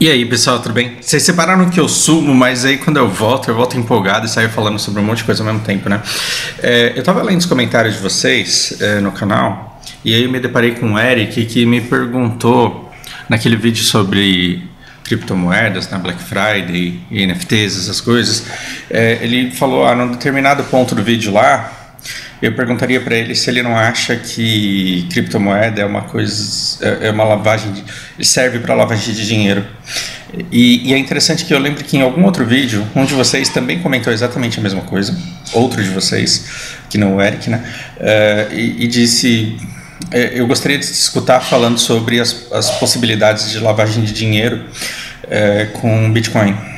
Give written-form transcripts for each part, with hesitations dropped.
E aí, pessoal, tudo bem? Vocês separaram que eu sumo, mas aí quando eu volto empolgado e saio falando sobre um monte de coisa ao mesmo tempo, né? Eu tava lendo os comentários de vocês no canal, e aí eu me deparei com o Eric, que me perguntou naquele vídeo sobre criptomoedas, na Black Friday e NFTs, essas coisas. Ele falou, num determinado ponto do vídeo lá, eu perguntaria para ele se ele não acha que criptomoeda é uma coisa, é uma lavagem, serve para lavagem de dinheiro. E é interessante que eu lembro que em algum outro vídeo, um de vocês também comentou exatamente a mesma coisa, outro de vocês, que não o Eric, né? E disse, eu gostaria de te escutar falando sobre as possibilidades de lavagem de dinheiro com Bitcoin.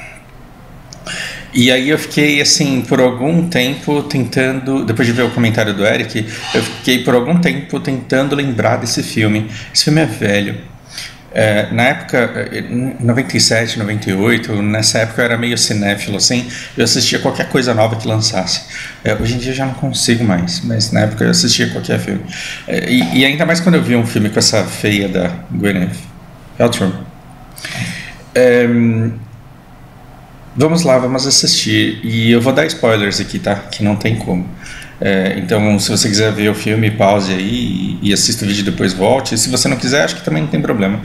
E aí eu fiquei, assim, por algum tempo tentando, depois de ver o comentário do Eric, eu fiquei por algum tempo tentando lembrar desse filme. Esse filme é velho. Na época, 97, 98, nessa época eu era meio cinéfilo, assim, eu assistia qualquer coisa nova que lançasse. Hoje em dia eu já não consigo mais, mas na época eu assistia qualquer filme. E ainda mais quando eu vi um filme com essa feia da Gwyneth Paltrow. Vamos lá, vamos assistir. E eu vou dar spoilers aqui, tá? Que não tem como. Então, se você quiser ver o filme, pause aí e assista o vídeo e depois volte. Se você não quiser, acho que também não tem problema.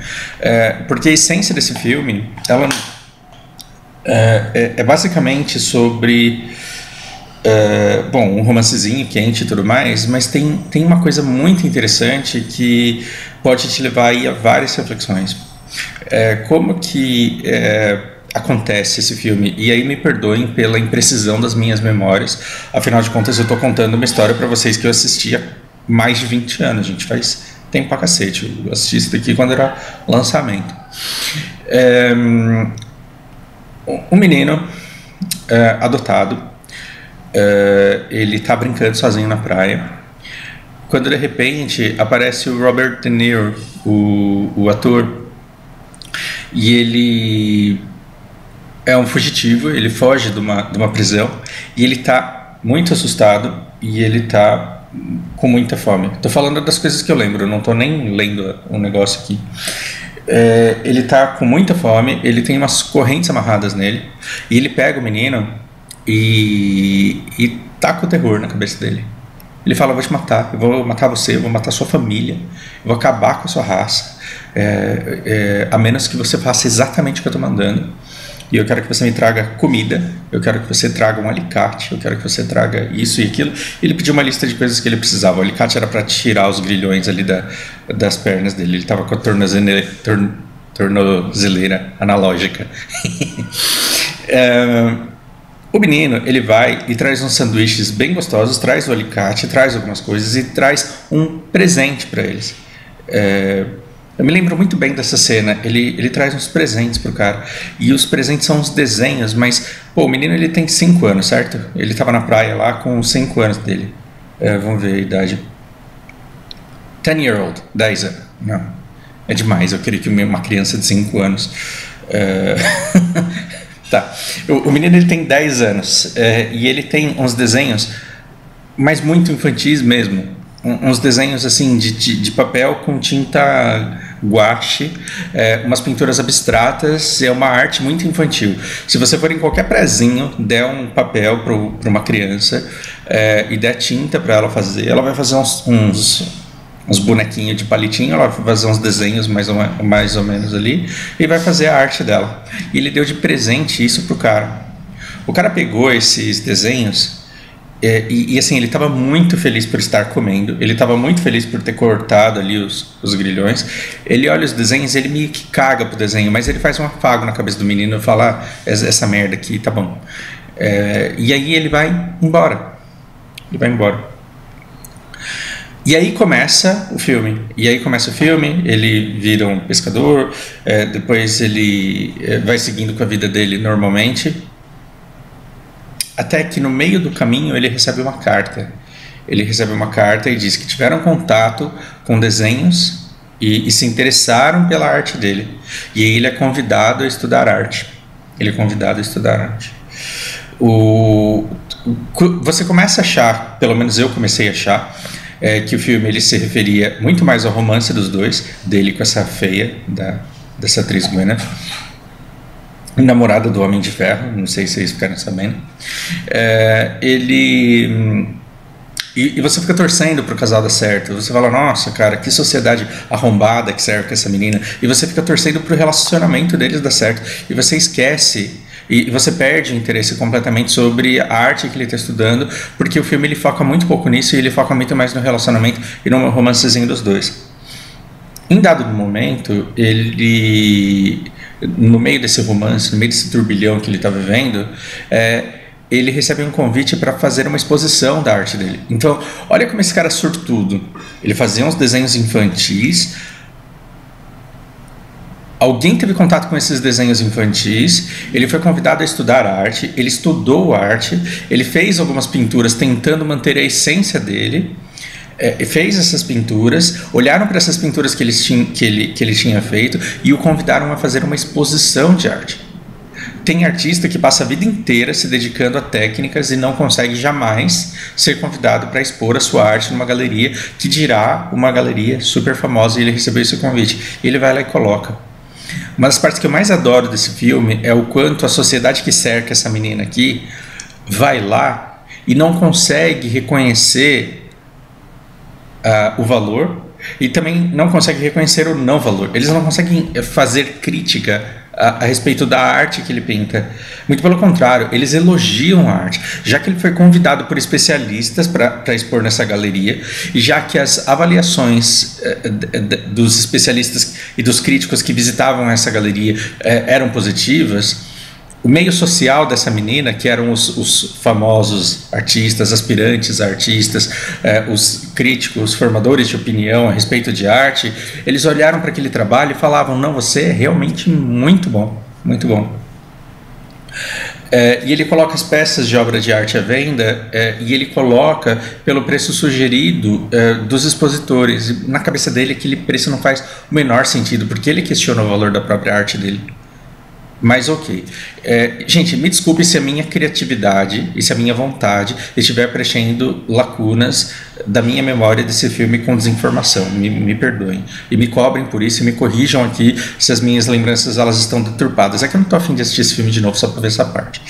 Porque a essência desse filme, ela é basicamente sobre... um romancezinho quente e tudo mais, mas tem uma coisa muito interessante que pode te levar aí a várias reflexões. Como que... acontece esse filme, e aí me perdoem pela imprecisão das minhas memórias, afinal de contas eu estou contando uma história para vocês que eu assisti há mais de 20 anos, gente, faz tempo pra cacete, eu assisti isso daqui quando era lançamento. Um menino adotado, ele tá brincando sozinho na praia, quando de repente aparece o Robert De Niro, o ator, e ele é um fugitivo, ele foge de uma prisão e ele tá muito assustado e ele tá com muita fome. Tô falando das coisas que eu lembro, eu não tô nem lendo um negócio aqui. Ele tá com muita fome, ele tem umas correntes amarradas nele e ele pega o menino e taca o terror na cabeça dele. Ele fala, eu vou te matar, eu vou matar você, eu vou matar sua família, eu vou acabar com a sua raça, a menos que você faça exatamente o que eu tô mandando. E eu quero que você me traga comida, eu quero que você traga um alicate, eu quero que você traga isso e aquilo. Ele pediu uma lista de coisas que ele precisava. O alicate era para tirar os grilhões ali das pernas dele. Ele estava com a tornozeleira analógica. O menino, ele vai e traz uns sanduíches bem gostosos, traz o alicate, traz algumas coisas e traz um presente para eles. Eu me lembro muito bem dessa cena, ele traz uns presentes pro cara, e os presentes são uns desenhos, mas, o menino ele tem 5 anos, certo? Ele tava na praia lá com os 5 anos dele, vamos ver a idade, 10-year-old, 10 anos, não, é demais, eu queria que uma criança de 5 anos, tá, o menino ele tem 10 anos, e ele tem uns desenhos, mas muito infantis mesmo, uns desenhos assim de papel com tinta guache, umas pinturas abstratas, é uma arte muito infantil. Se você for em qualquer prezinho, der um papel para uma criança e der tinta para ela fazer, ela vai fazer uns bonequinhos de palitinho, ela vai fazer uns desenhos mais ou menos ali e vai fazer a arte dela. E ele deu de presente isso pro cara. O cara pegou esses desenhos e assim, ele estava muito feliz por estar comendo, ele estava muito feliz por ter cortado ali os grilhões. Ele olha os desenhos, ele meio que caga pro desenho, mas ele faz um afago na cabeça do menino e fala, essa merda aqui, tá bom. E aí ele vai embora. E aí começa o filme. Ele vira um pescador, depois ele vai seguindo com a vida dele normalmente, até que no meio do caminho ele recebe uma carta. Ele recebe uma carta e diz que tiveram contato com desenhos e se interessaram pela arte dele. E aí ele é convidado a estudar arte. Você começa a achar, pelo menos eu comecei a achar, que o filme ele se referia muito mais ao romance dos dois, dele com essa feia, dessa atriz Gwyneth, namorada do Homem de Ferro, não sei se vocês ficaram sabendo. E você fica torcendo pro casal dar certo. Você fala, nossa, cara, que sociedade arrombada que serve com essa menina. E você fica torcendo pro relacionamento deles dar certo. E você esquece, e você perde o interesse completamente sobre a arte que ele está estudando, porque o filme ele foca muito pouco nisso e ele foca muito mais no relacionamento e no romancezinho dos dois. Em dado momento, no meio desse romance, no meio desse turbilhão que ele está vivendo, ele recebe um convite para fazer uma exposição da arte dele. Então, olha como esse cara é sortudo. Ele fazia uns desenhos infantis. Alguém teve contato com esses desenhos infantis, ele foi convidado a estudar arte, ele estudou arte, ele fez algumas pinturas tentando manter a essência dele, fez essas pinturas, olharam para essas pinturas que ele tinha feito e o convidaram a fazer uma exposição de arte. Tem artista que passa a vida inteira se dedicando a técnicas e não consegue jamais ser convidado para expor a sua arte numa galeria, que dirá uma galeria super famosa, e ele recebeu esse convite. E ele vai lá e coloca. Uma das partes que eu mais adoro desse filme é o quanto a sociedade que cerca essa menina aqui vai lá e não consegue reconhecer o valor, e também não consegue reconhecer o não valor. Eles não conseguem fazer crítica a respeito da arte que ele pinta. Muito pelo contrário, eles elogiam a arte, já que ele foi convidado por especialistas para expor nessa galeria, e já que as avaliações dos especialistas e dos críticos que visitavam essa galeria eram positivas. O meio social dessa menina, que eram os famosos artistas, aspirantes a artistas, os críticos, formadores de opinião a respeito de arte, eles olharam para aquele trabalho e falavam, não, você é realmente muito bom, muito bom. E ele coloca as peças de obra de arte à venda, e ele coloca pelo preço sugerido dos expositores. E na cabeça dele aquele preço não faz o menor sentido, porque ele questiona o valor da própria arte dele. Mas ok. Gente, me desculpe se a minha criatividade e se a minha vontade estiver preenchendo lacunas da minha memória desse filme com desinformação. Me perdoem. E me cobrem por isso e me corrijam aqui se as minhas lembranças elas estão deturpadas. É que eu não estou a fim de assistir esse filme de novo só para ver essa parte.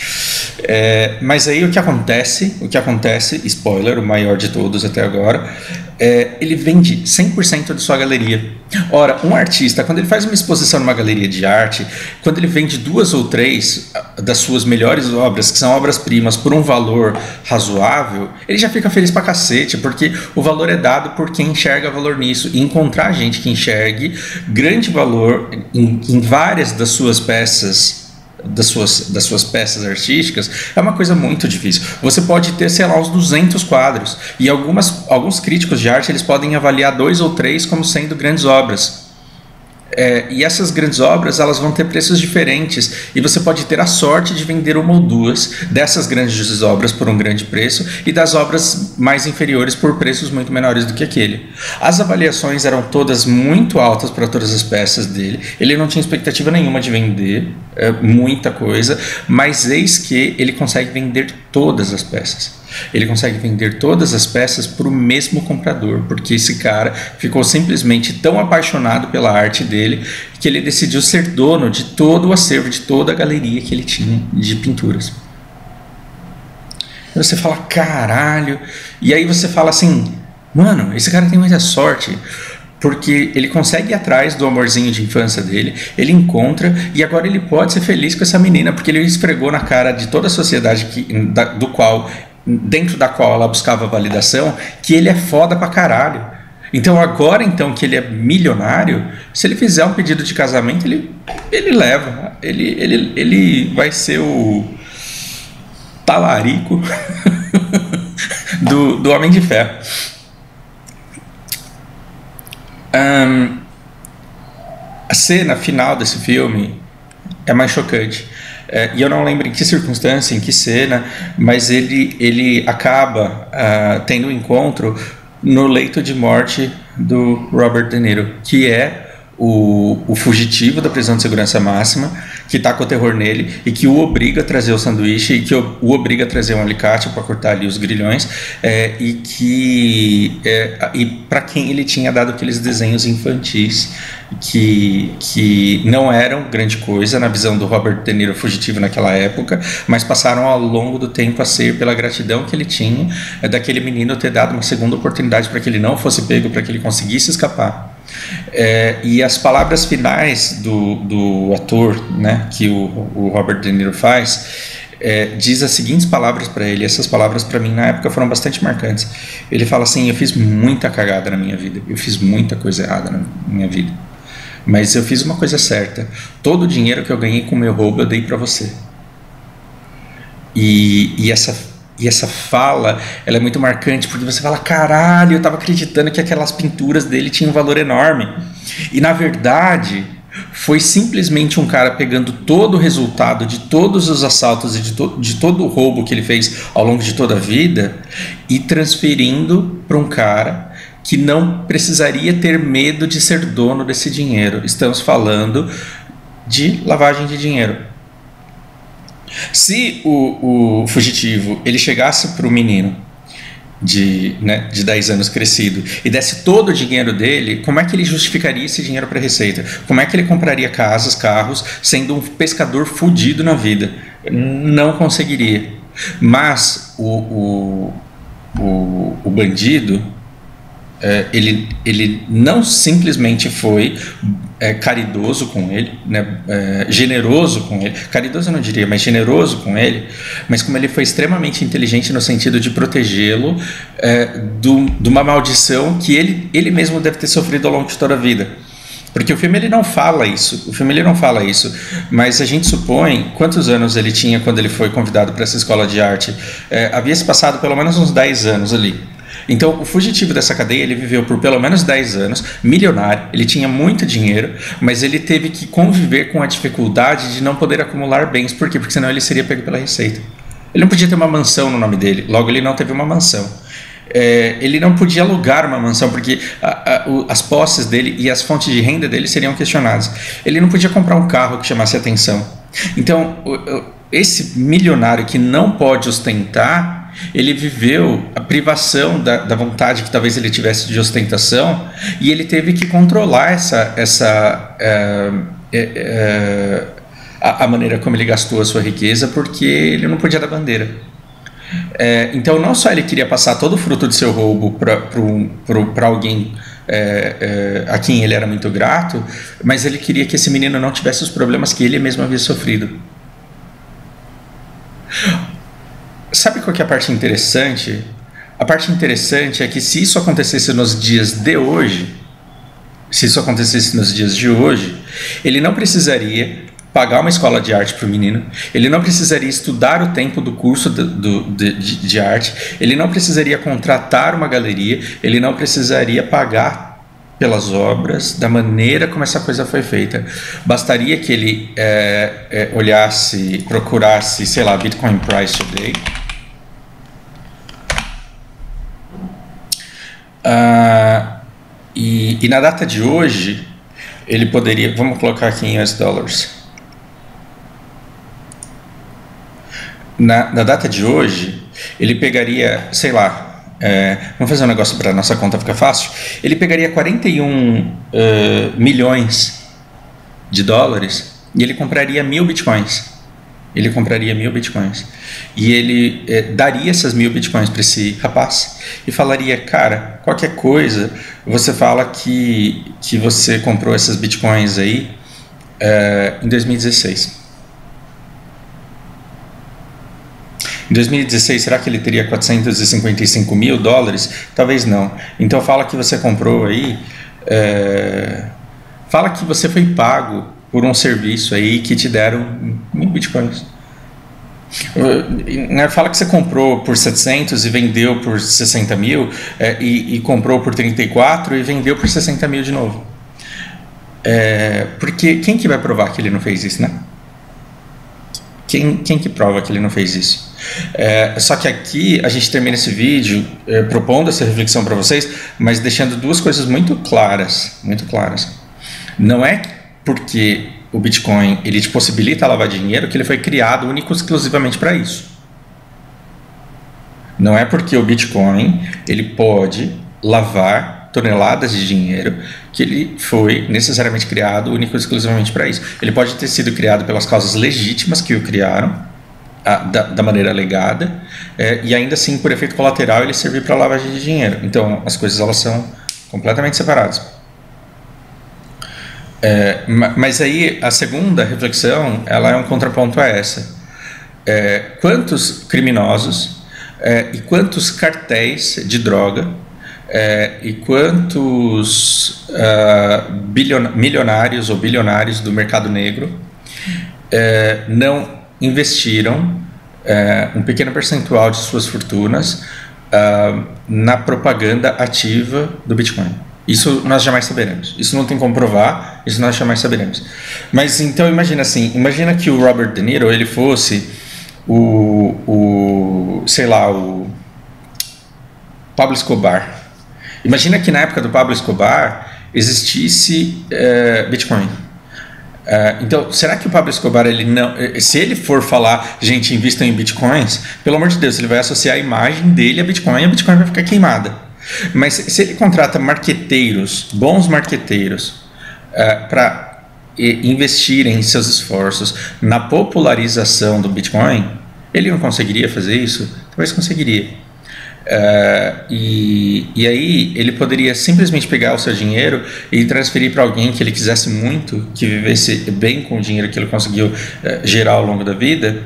Mas aí o que acontece, spoiler, o maior de todos até agora, ele vende 100% de sua galeria. Ora, um artista, quando ele faz uma exposição numa galeria de arte, quando ele vende 2 ou 3 das suas melhores obras, que são obras-primas, por um valor razoável, ele já fica feliz pra cacete, porque o valor é dado por quem enxerga valor nisso. E encontrar gente que enxergue grande valor em várias das suas peças, das suas peças artísticas, é uma coisa muito difícil. Você pode ter, sei lá, uns 200 quadros, e alguns críticos de arte eles podem avaliar 2 ou 3 como sendo grandes obras. E essas grandes obras elas vão ter preços diferentes, e você pode ter a sorte de vender 1 ou 2 dessas grandes obras por um grande preço, e das obras mais inferiores por preços muito menores do que aquele. As avaliações eram todas muito altas para todas as peças dele. Ele não tinha expectativa nenhuma de vender muita coisa, mas eis que ele consegue vender todas as peças. Ele consegue vender todas as peças para o mesmo comprador, porque esse cara ficou simplesmente tão apaixonado pela arte dele que ele decidiu ser dono de todo o acervo, de toda a galeria que ele tinha de pinturas. E você fala, caralho, e aí você fala assim, mano, esse cara tem muita sorte, porque ele consegue ir atrás do amorzinho de infância dele, ele encontra, e agora ele pode ser feliz com essa menina, porque ele esfregou na cara de toda a sociedade dentro da qual ela buscava validação, que ele é foda pra caralho. Então agora que ele é milionário, se ele fizer um pedido de casamento, ele leva, ele vai ser o talarico do Homem de Ferro. A cena final desse filme é mais chocante. E eu não lembro em que circunstância, em que cena, mas ele acaba tendo um encontro no leito de morte do Robert De Niro, que é o fugitivo da prisão de segurança máxima, que tá com o terror nele e que o obriga a trazer o sanduíche e que o obriga a trazer um alicate para cortar ali os grilhões, e para quem ele tinha dado aqueles desenhos infantis que não eram grande coisa na visão do Robert De Niro fugitivo naquela época, mas passaram ao longo do tempo a ser pela gratidão que ele tinha daquele menino ter dado uma segunda oportunidade para que ele não fosse pego, para que ele conseguisse escapar. E as palavras finais do ator, né, que o Robert De Niro faz, diz as seguintes palavras para ele. Essas palavras para mim na época foram bastante marcantes. Ele fala assim: eu fiz muita cagada na minha vida, eu fiz muita coisa errada na minha vida, mas eu fiz uma coisa certa. Todo o dinheiro que eu ganhei com o meu roubo eu dei para você. E essa fala, ela é muito marcante, porque você fala: caralho, eu tava acreditando que aquelas pinturas dele tinham um valor enorme. E na verdade, foi simplesmente um cara pegando todo o resultado de todos os assaltos e de todo o roubo que ele fez ao longo de toda a vida e transferindo para um cara que não precisaria ter medo de ser dono desse dinheiro. Estamos falando de lavagem de dinheiro. Se o fugitivo ele chegasse para o menino de 10 anos crescido e desse todo o dinheiro dele, como é que ele justificaria esse dinheiro para a Receita? Como é que ele compraria casas, carros, sendo um pescador fudido na vida? Não conseguiria. Mas o bandido, ele não simplesmente foi caridoso com ele, né, generoso com ele. Caridoso eu não diria, mas generoso com ele. Mas como ele foi extremamente inteligente no sentido de protegê-lo de uma maldição que ele mesmo deve ter sofrido ao longo de toda a vida. Porque o filme ele não fala isso. Mas a gente supõe quantos anos ele tinha quando ele foi convidado para essa escola de arte. Havia se passado pelo menos uns 10 anos ali. Então, o fugitivo dessa cadeia, ele viveu por pelo menos 10 anos, milionário, ele tinha muito dinheiro, mas ele teve que conviver com a dificuldade de não poder acumular bens. Por quê? Porque senão ele seria pego pela Receita. Ele não podia ter uma mansão no nome dele, logo ele não teve uma mansão. Ele não podia alugar uma mansão, porque as posses dele e as fontes de renda dele seriam questionadas. Ele não podia comprar um carro que chamasse atenção. Então, esse milionário que não pode ostentar, ele viveu a privação da vontade que talvez ele tivesse de ostentação, e ele teve que controlar a maneira como ele gastou a sua riqueza, porque ele não podia dar bandeira. Então não só ele queria passar todo o fruto de seu roubo para alguém a quem ele era muito grato, mas ele queria que esse menino não tivesse os problemas que ele mesmo havia sofrido. Sabe qual que é a parte interessante? A parte interessante é que se isso acontecesse nos dias de hoje, ele não precisaria pagar uma escola de arte para o menino, ele não precisaria estudar o tempo do curso de arte, ele não precisaria contratar uma galeria, ele não precisaria pagar pelas obras da maneira como essa coisa foi feita. Bastaria que ele procurasse, sei lá, Bitcoin Price Today, e na data de hoje ele poderia, vamos colocar aqui em US dólares, na data de hoje ele pegaria, sei lá, vamos fazer um negócio para nossa conta ficar fácil, ele pegaria 41 milhões de dólares e ele compraria 1.000 bitcoins. E ele daria essas 1.000 bitcoins para esse rapaz e falaria: cara, qualquer coisa, você fala que você comprou essas bitcoins aí em 2016. Em 2016, será que ele teria 455 mil dólares? Talvez não. Então fala que você comprou aí, fala que você foi pago por um serviço aí que te deram 1.000 bitcoins. Fala que você comprou por 700 e vendeu por 60 mil, e comprou por 34 e vendeu por 60 mil de novo. Porque quem que vai provar que ele não fez isso, né? Quem que prova que ele não fez isso? Só que aqui a gente termina esse vídeo propondo essa reflexão para vocês, mas deixando duas coisas muito claras. Não é porque o Bitcoin ele te possibilita lavar dinheiro que ele foi criado único e exclusivamente para isso. Não é porque o Bitcoin ele pode lavar toneladas de dinheiro que ele foi necessariamente criado único e exclusivamente para isso. Ele pode ter sido criado pelas causas legítimas que o criaram, da maneira alegada, e ainda assim, por efeito colateral, ele servir para lavagem de dinheiro. Então, as coisas elas são completamente separadas. Mas aí, a segunda reflexão, ela é um contraponto a essa. Quantos criminosos e quantos cartéis de droga e quantos milionários ou bilionários do mercado negro não investiram um pequeno percentual de suas fortunas na propaganda ativa do Bitcoin. Isso nós jamais saberemos. Isso não tem como provar, isso nós jamais saberemos. Mas então imagina assim, imagina que o Robert De Niro ele fosse sei lá, o Pablo Escobar. Imagina que na época do Pablo Escobar existisse Bitcoin. Então, será que o Pablo Escobar, ele não, se ele for falar, gente, invistam em Bitcoins, pelo amor de Deus, ele vai associar a imagem dele a Bitcoin e a Bitcoin vai ficar queimada. Mas se ele contrata marqueteiros, bons marqueteiros, para investirem seus esforços na popularização do Bitcoin, ele não conseguiria fazer isso? Talvez conseguiria. E aí ele poderia simplesmente pegar o seu dinheiro e transferir para alguém que ele quisesse muito, que vivesse bem com o dinheiro que ele conseguiu gerar ao longo da vida,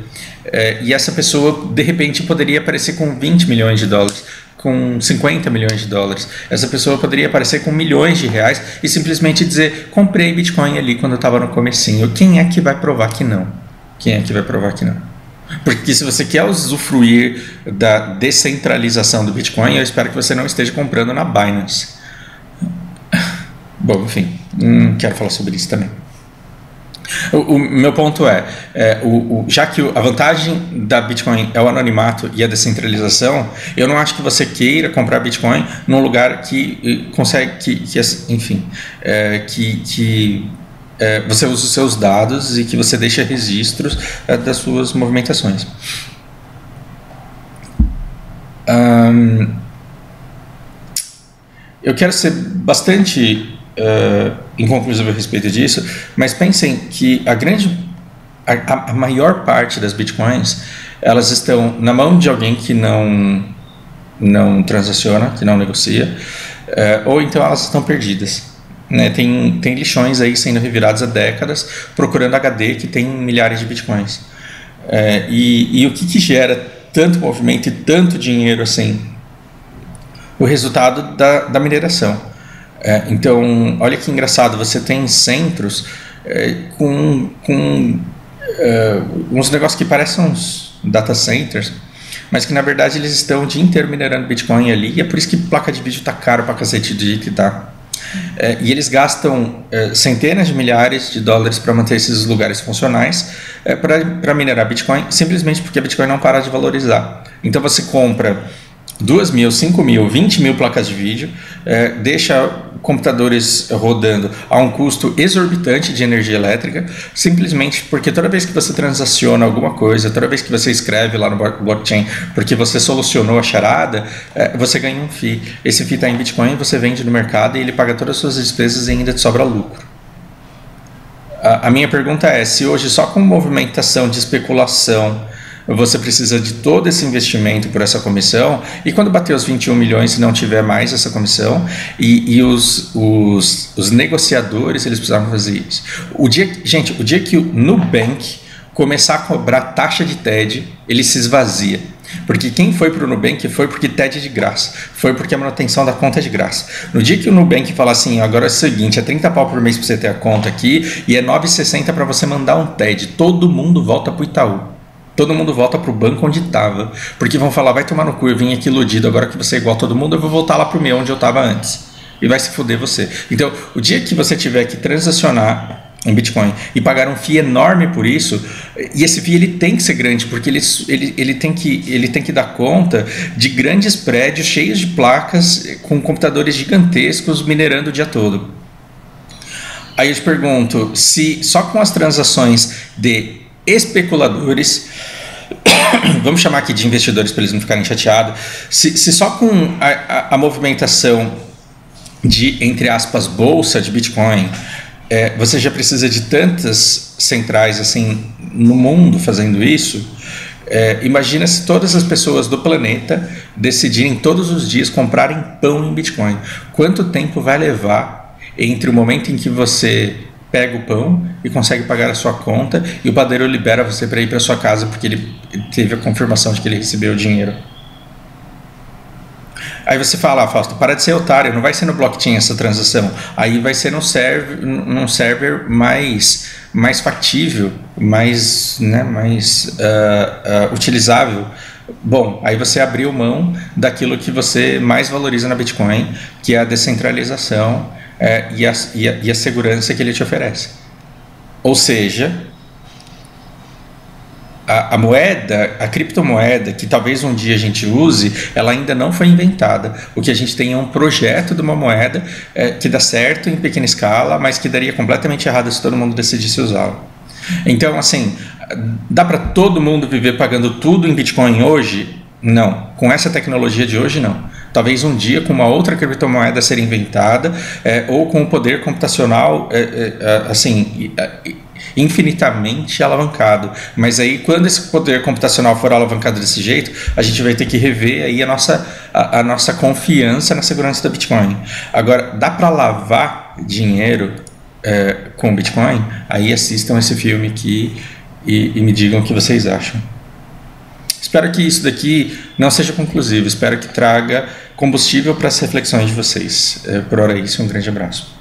e essa pessoa de repente poderia aparecer com 20 milhões de dólares, com 50 milhões de dólares. Essa pessoa poderia aparecer com milhões de reais e simplesmente dizer: comprei Bitcoin ali quando eu estava no comecinho. Quem é que vai provar que não? Quem é que vai provar que não? Porque se você quer usufruir da descentralização do Bitcoin, eu espero que você não esteja comprando na Binance. Bom, enfim, quero falar sobre isso também. O meu ponto já que a vantagem da Bitcoin é o anonimato e a descentralização, eu não acho que você queira comprar Bitcoin num lugar que consegue, enfim, que você usa os seus dados e que você deixa registros das suas movimentações. Eu quero ser bastante inconclusivo a respeito disso, mas pensem que a maior parte das Bitcoins elas estão na mão de alguém que não transaciona, que não negocia, ou então elas estão perdidas. Né, tem lixões aí sendo revirados há décadas procurando HD que tem milhares de bitcoins. E o que gera tanto movimento e tanto dinheiro assim? O resultado da mineração. Então, olha que engraçado, você tem centros com uns negócios que parecem uns data centers, mas que na verdade eles estão o dia inteiro minerando Bitcoin ali, e é por isso que placa de vídeo tá caro pra cacete do jeito que tá. E eles gastam centenas de milhares de dólares para manter esses lugares funcionais para minerar Bitcoin, simplesmente porque a Bitcoin não para de valorizar. Então você compra 2.000, 5.000, 20.000 placas de vídeo, deixa computadores rodando a um custo exorbitante de energia elétrica, simplesmente porque toda vez que você transaciona alguma coisa, toda vez que você escreve lá no blockchain, porque você solucionou a charada, você ganha um FII. Esse FII está em Bitcoin, você vende no mercado e ele paga todas as suas despesas e ainda te sobra lucro. A minha pergunta é, se hoje só com movimentação de especulação você precisa de todo esse investimento por essa comissão, e quando bater os 21 milhões e não tiver mais essa comissão, e os negociadores eles precisavam fazer isso. O dia que o Nubank começar a cobrar taxa de TED, ele se esvazia. Porque quem foi para o Nubank foi porque TED é de graça, foi porque a manutenção da conta é de graça. No dia que o Nubank falar assim, agora é o seguinte, é 30 pau por mês para você ter a conta aqui e é 9,60 para você mandar um TED, todo mundo volta para o Itaú. Todo mundo volta para o banco onde estava, porque vão falar, vai tomar no cu, eu vim aqui iludido, agora que você é igual a todo mundo, eu vou voltar lá para o meu onde eu estava antes. E vai se foder você. Então, o dia que você tiver que transacionar em Bitcoin e pagar um FII enorme por isso, e esse FII ele tem que ser grande, porque ele tem que dar conta de grandes prédios cheios de placas, com computadores gigantescos minerando o dia todo. Aí eu te pergunto, se só com as transações de especuladores, vamos chamar aqui de investidores para eles não ficarem chateados, se só com a movimentação de, entre aspas, bolsa de Bitcoin, você já precisa de tantas centrais assim no mundo fazendo isso, imagina se todas as pessoas do planeta decidirem todos os dias comprarem pão em Bitcoin. Quanto tempo vai levar entre o momento em que você pega o pão e consegue pagar a sua conta e o padeiro libera você para ir para sua casa porque ele teve a confirmação de que ele recebeu o dinheiro? Aí você fala, Fausto, para de ser otário, não vai ser no blockchain essa transação, aí vai ser num server mais factível, mais utilizável. Bom, aí você abriu mão daquilo que você mais valoriza na Bitcoin, que é a descentralização e a segurança que ele te oferece. Ou seja, a moeda, a criptomoeda, que talvez um dia a gente use, ela ainda não foi inventada. O que a gente tem é um projeto de uma moeda que dá certo em pequena escala, mas que daria completamente errado se todo mundo decidisse usá-la. Então, assim, dá para todo mundo viver pagando tudo em Bitcoin hoje? Não. Com essa tecnologia de hoje, não. Talvez um dia com uma outra criptomoeda ser inventada, ou com o poder computacional infinitamente alavancado. Mas aí, quando esse poder computacional for alavancado desse jeito, a gente vai ter que rever aí a nossa confiança na segurança da Bitcoin. Agora, dá para lavar dinheiro com Bitcoin? Aí assistam esse filme aqui e me digam o que vocês acham. Espero que isso daqui não seja conclusivo, espero que traga combustível para as reflexões de vocês. Por hora é isso, um grande abraço.